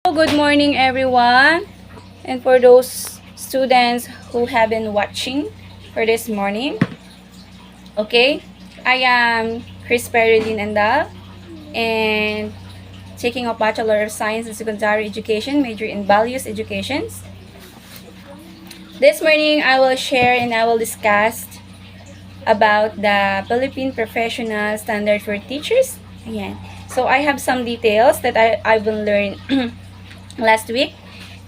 Good morning everyone, and for those students who have been watching for this morning, okay, I am Chris Perilyn Andal and taking a Bachelor of Science in Secondary Education, major in Values Educations. This morning I will share and I will discuss about the Philippine Professional Standard for Teachers. Ayan. So I have some details that I will learn last week.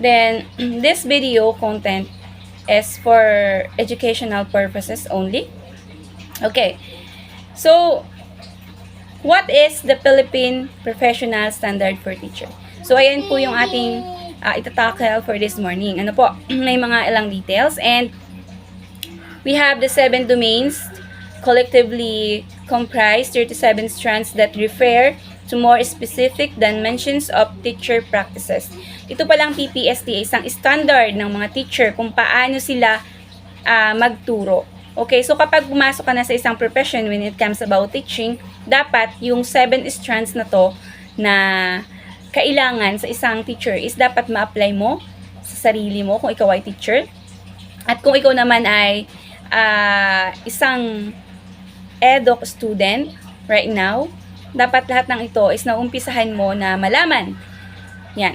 Then this video content is for educational purposes only. Okay. So what is the Philippine Professional Standard for Teacher? So ayan po yung ating itatackle for this morning. Ano po? May mga ilang details, and we have the 7 domains collectively comprise 37 strands that refer to more specific dimensions of teacher practices. Ito palang PPST, isang standard ng mga teacher kung paano sila magturo. Okay, so kapag pumasok ka na sa isang profession when it comes about teaching, dapat yung 7 strands na to na kailangan sa isang teacher is dapat ma-apply mo sa sarili mo kung ikaw ay teacher. At kung ikaw naman ay isang EDOC student right now, dapat lahat ng ito is naumpisahan mo na malaman. Yan.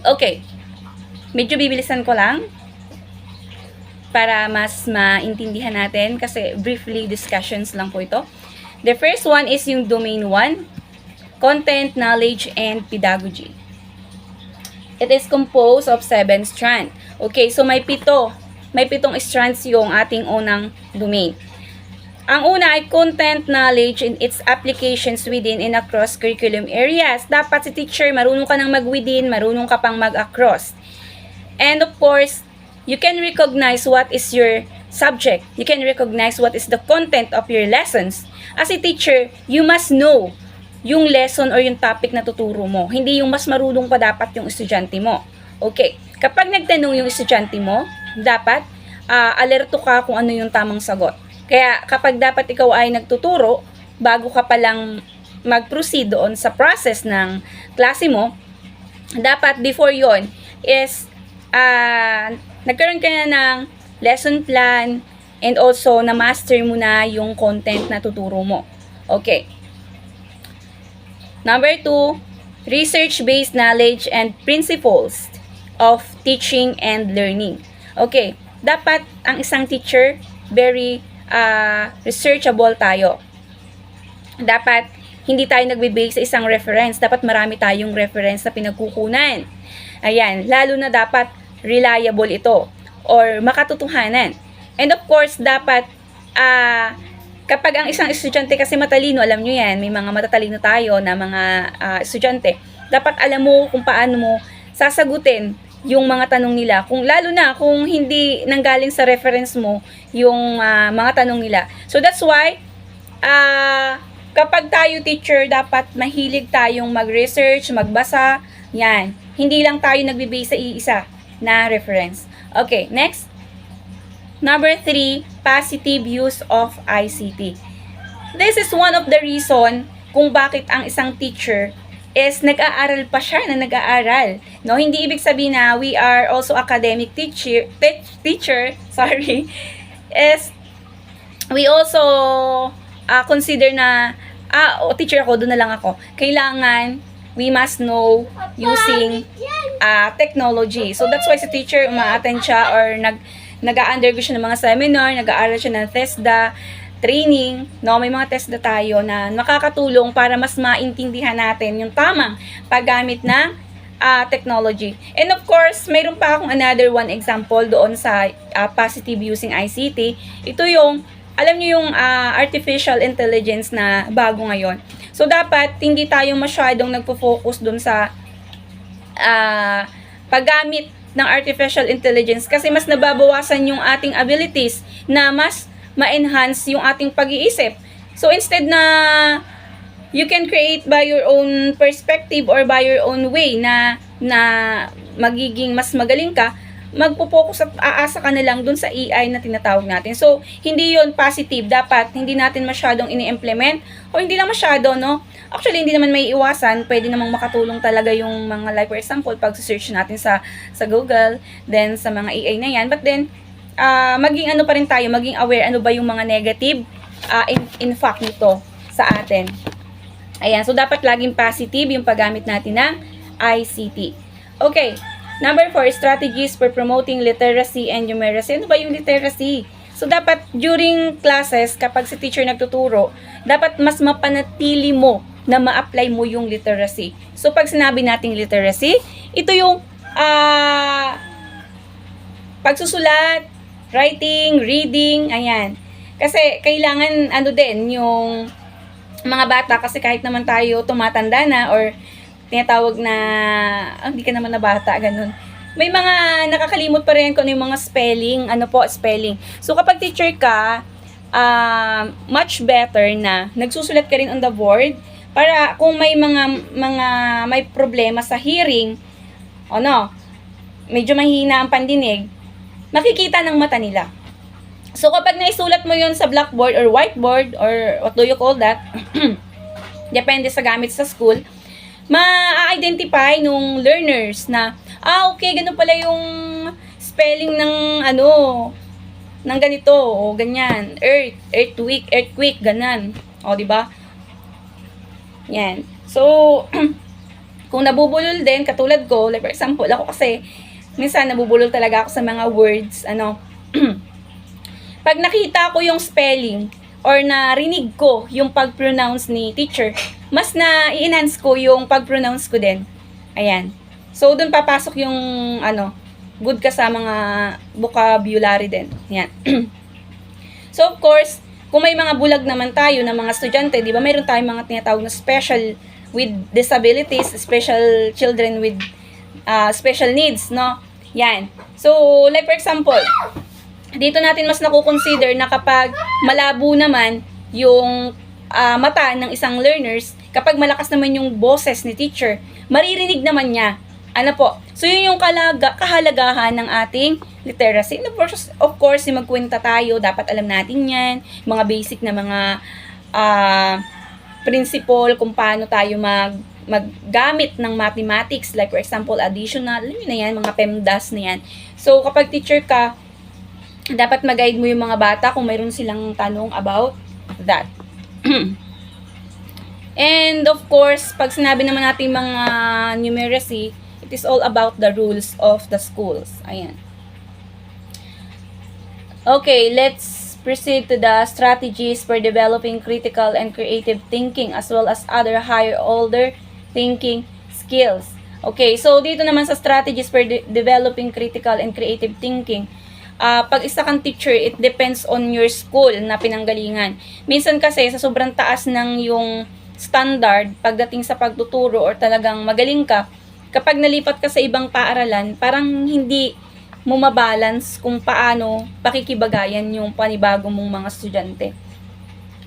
Okay. Medyo bibilisan ko lang para mas maintindihan natin kasi briefly discussions lang po ito. The first one is yung domain 1, content, knowledge, and pedagogy. It is composed of 7 strands. Okay, so may 7 strands yung ating unang domain. Ang una ay content, knowledge, and its applications within and across curriculum areas. Dapat si teacher, marunong ka nang mag-within, marunong ka pang mag-across. And of course, you can recognize what is your subject. You can recognize what is the content of your lessons. As a teacher, you must know yung lesson or yung topic na tuturo mo. Hindi yung mas marunong pa dapat yung estudyante mo. Okay, kapag nagtanong yung estudyante mo, dapat alerto ka kung ano yung tamang sagot. Kaya kapag dapat ikaw ay nagtuturo, bago ka palang mag-proceed doon sa process ng klase mo, dapat before yon is nagkaroon ka na ng lesson plan and also na-master mo na yung content na tuturo mo. Okay. Number 2, research-based knowledge and principles of teaching and learning. Okay. Dapat ang isang teacher very researchable tayo. Dapat hindi tayo nagbe-base sa isang reference. Dapat marami tayong reference na pinagkukunan. Ayan, lalo na dapat reliable ito or makatotohanan. And of course, dapat kapag ang isang estudyante kasi matalino, alam nyo yan, may mga matatalino tayo na mga estudyante, dapat alam mo kung paano mo sasagutin yung mga tanong nila, kung lalo na kung hindi nanggaling sa reference mo yung mga tanong nila. So that's why kapag tayo teacher, dapat mahilig tayong mag-research, magbasa. Yan. Hindi lang tayo nagbe-base sa iisa na reference. Okay, next. Number 3, positive use of ICT. This is one of the reason kung bakit ang isang teacher is nag-aaral pa siya na nag-aaral. No, hindi ibig sabihin na we are also academic teacher, is we also consider na teacher ako, doon na lang ako. Kailangan we must know using technology. So that's why si teacher uma-attend siya or nag-undergo siya ng mga seminar, nag-aaral siya ng TESDA training, no? May mga test na tayo na nakakatulong para mas maintindihan natin yung tamang paggamit ng technology. And of course, mayroon pa akong another one example doon sa positive using ICT. Ito yung, alam niyo yung artificial intelligence na bago ngayon. So, dapat hindi tayo masyadong nagpo-focus doon sa paggamit ng artificial intelligence kasi mas nababawasan yung ating abilities na mas ma-enhance yung ating pag-iisip. So, instead na you can create by your own perspective or by your own way na magiging mas magaling ka, magpo-focus at aasa ka na lang dun sa AI na tinatawag natin. So, hindi yon positive. Dapat hindi natin masyadong ini-implement o hindi lang masyado, no? Actually, hindi naman may iwasan. Pwede namang makatulong talaga yung mga, like for example, pag-search natin sa Google, then sa mga AI na yan. But then, maging ano pa rin tayo, maging aware ano ba yung mga negative in fact nito sa atin. Ayan, so dapat laging positive yung paggamit natin ng ICT. Okay. Number 4, strategies for promoting literacy and numeracy. Ano ba yung literacy? So, dapat during classes, kapag si teacher nagtuturo, dapat mas mapanatili mo na ma-apply mo yung literacy. So, pag sinabi nating literacy, ito yung pagsusulat, writing, reading, ayan. Kasi kailangan ano din yung mga bata, kasi kahit naman tayo tumatanda na or tinatawag na, hindi ka naman na bata, ganun. May mga nakakalimot pa rin kung ano yung mga spelling, spelling. So, kapag teacher ka, much better na nagsusulat ka rin on the board para kung may may problema sa hearing, medyo mahina ang pandinig, makikita ng mata nila. So, kapag naisulat mo yun sa blackboard or whiteboard or what do you call that, depende sa gamit sa school, ma-identify nung learners na, okay, ganun pala yung spelling ng ng ganito, o ganyan, earthquake, ganan. O, di ba? Yan. So, kung nabubulol din, katulad ko, like for example, ako kasi, minsan nabubulol talaga ako sa mga words, pag nakita ko yung spelling, or narinig ko yung pag-pronounce ni teacher, mas na i-enhance ko yung pag-pronounce ko din. Ayan. So, dun papasok yung, good ka sa mga vocabulary din. Ayan. So, of course, kung may mga bulag naman tayo na mga estudyante, di ba, mayroon tayong mga tinatawag na special with disabilities, special children with special needs, no? Yan. So, like for example, dito natin mas nakukonsider na kapag malabo naman yung mata ng isang learners, kapag malakas naman yung boses ni teacher, maririnig naman niya. So yun yung kahalagahan ng ating literacy. And of course, yung magkwenta tayo, dapat alam natin yan, mga basic na mga principle kung paano tayo maggamit ng mathematics, like for example, additional, alam yun na yan, mga PEMDAS na yan. So kapag teacher ka, dapat mag-guide mo yung mga bata kung mayroon silang tanong about that. And of course, pag sinabi naman natin mga numeracy, it is all about the rules of the schools. Ayan. Okay, let's proceed to the strategies for developing critical and creative thinking as well as other higher order thinking skills. Okay, so dito naman sa strategies for developing critical and creative thinking, pag isa kang teacher, it depends on your school na pinanggalingan. Minsan kasi, sa sobrang taas ng yung standard, pagdating sa pagtuturo or talagang magaling ka, kapag nalipat ka sa ibang paaralan, parang hindi mo mabalance kung paano pakikibagayan yung panibago mong mga estudyante.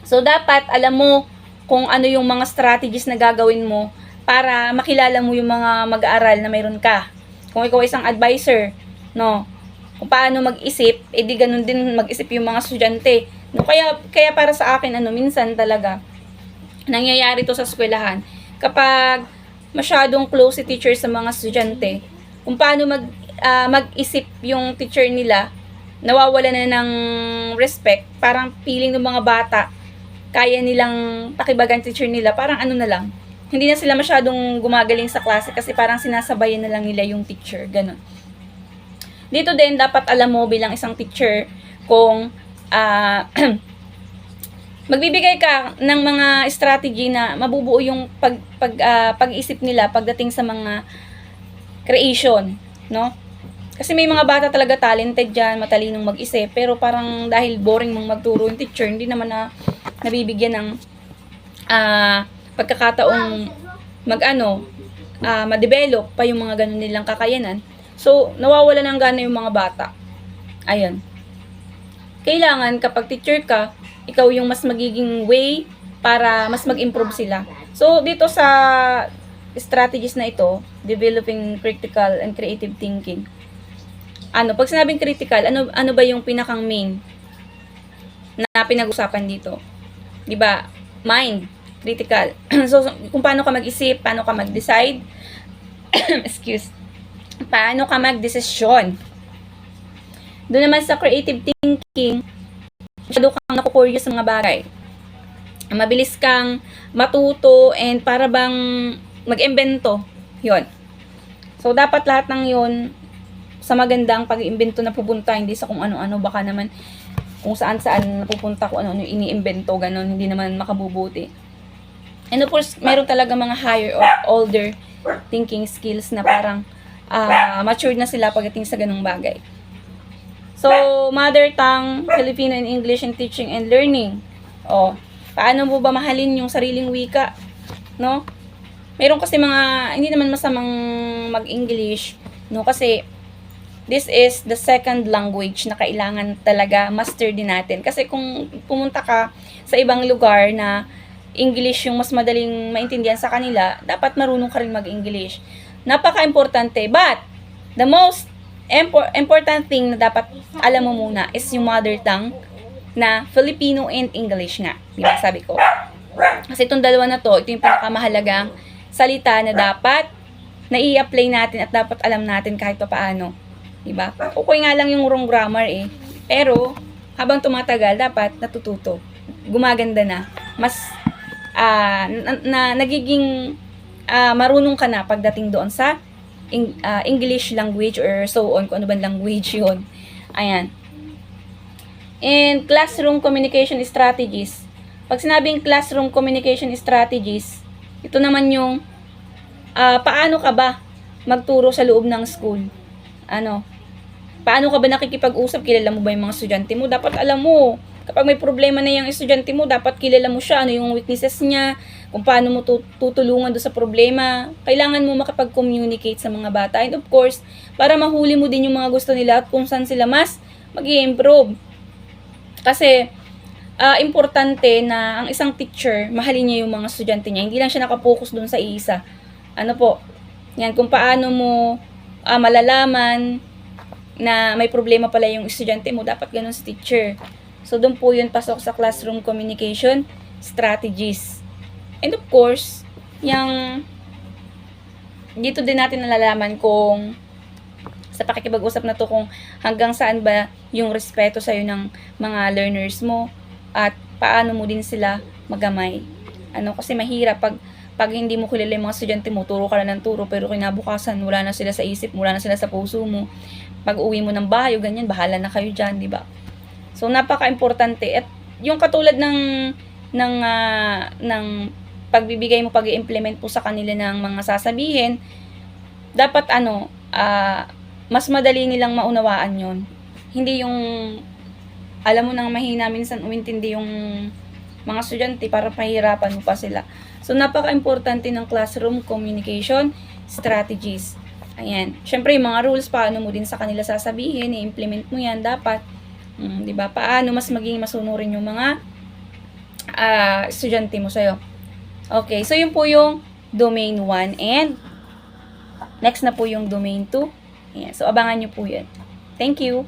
So, dapat alam mo kung ano yung mga strategies na gagawin mo para makilala mo yung mga mag-aaral na mayroon ka. Kung ikaw isang advisor, kung paano mag-isip, edi ganun din mag-isip yung mga estudyante. Kaya para sa akin, minsan talaga, nangyayari to sa eskwelahan. Kapag masyadong close si teacher sa mga estudyante, kung paano mag-isip yung teacher nila, nawawala na ng respect, parang feeling ng mga bata, kaya nilang pakibagan teacher nila, parang na lang. Hindi na sila masyadong gumagaling sa klase kasi parang sinasabayan na lang nila yung teacher, ganun. Dito din, dapat alam mo bilang isang teacher kung magbibigay ka ng mga strategy na mabubuo yung pag-isip nila pagdating sa mga creation, no? Kasi may mga bata talaga talented dyan, matalinong mag-isip, pero parang dahil boring mong magturo yung teacher, hindi naman na nabibigyan ng pagkakataong ma-develop pa yung mga ganun nilang kakayanan. So, nawawala ng gana yung mga bata. Ayun. Kailangan kapag teacher ka, ikaw yung mas magiging way para mas mag-improve sila. So, dito sa strategies na ito, developing critical and creative thinking, Pag sinabing critical, ano ba yung pinakang main na pinag-usapan dito? 'Di ba? Mind, critical. So, kung paano ka mag-isip, paano ka mag-decide, paano ka mag-desisyon. Doon naman sa creative thinking, masyado kang naku-curious sa mga bagay. Mabilis kang matuto and para bang mag-imbento. Yun. So, dapat lahat ng yun sa magandang pag-iimbento na pupunta, hindi sa kung ano-ano, baka naman kung saan-saan napupunta, kung ano-ano ini-imbento, ganun, hindi naman makabubuti. And of course, meron talaga mga higher or older thinking skills na parang matured na sila pagdating sa ganung bagay. So, mother tongue, Filipino and English in teaching and learning. Paano mo ba mahalin yung sariling wika? No? Meron kasi hindi naman masamang mag-English, no? Kasi, this is the second language na kailangan talaga master din natin. Kasi kung pumunta ka sa ibang lugar na English yung mas madaling maintindihan sa kanila, dapat marunong ka rin mag-English. Napaka-importante. But, the most important thing na dapat alam mo muna is yung mother tongue na Filipino and English nga. Diba sabi ko? Kasi itong dalawa na to, ito yung pinakamahalagang salita na dapat na i-apply natin at dapat alam natin kahit pa paano. Diba? Okay nga lang yung wrong grammar eh. Pero, habang tumatagal, dapat natututo. Gumaganda na. Mas, nagiging marunong ka na pagdating doon sa English language or so on, kung ano bang language yun. Ayan. And classroom communication strategies. Pag sinabing classroom communication strategies, ito naman yung paano ka ba magturo sa loob ng school? Paano ka ba nakikipag-usap? Kilala mo ba yung mga estudyante mo? Dapat alam mo. Kapag may problema na yung estudyante mo, dapat kilala mo siya. Ano yung weaknesses niya? Kung paano mo tutulungan doon sa problema. Kailangan mo makapag-communicate sa mga bata. And of course, para mahuli mo din yung mga gusto nila at kung saan sila mas mag-i-improve. Kasi, importante na ang isang teacher, mahalin niya yung mga estudyante niya. Hindi lang siya nakapokus doon sa isa. Yan, kung paano mo malalaman na may problema pala yung estudyante mo, dapat ganun sa teacher. So, doon po yun pasok sa classroom communication strategies. And of course, dito din natin nalalaman kung sa pakikipag-usap na to kung hanggang saan ba yung respeto sa'yo ng mga learners mo at paano mo din sila magamay. Kasi mahirap pag hindi mo kilala yung mga estudyante mo, turo ka lang ng turo, pero kinabukasan, wala na sila sa isip, wala na sila sa puso mo. Pag uwi mo ng bahay o ganyan, bahala na kayo dyan, di ba? So, napaka-importante. At yung katulad ng pagbibigay mo, pag-i-implement po sa kanila ng mga sasabihin, dapat mas madali nilang maunawaan yon. Hindi yung, alam mo nang mahina minsan umintindi yung mga estudyante para pahirapan mo pa sila. So, napaka-importante ng classroom communication strategies. Ayan. Siyempre, yung mga rules, paano mo din sa kanila sasabihin, i-implement mo yan, dapat. Diba? Paano mas maging masunurin yung mga estudyante mo sa'yo. Okay, so yun po yung domain 1 and next na po yung domain 2. Ayan. So, abangan nyo po yan. Thank you!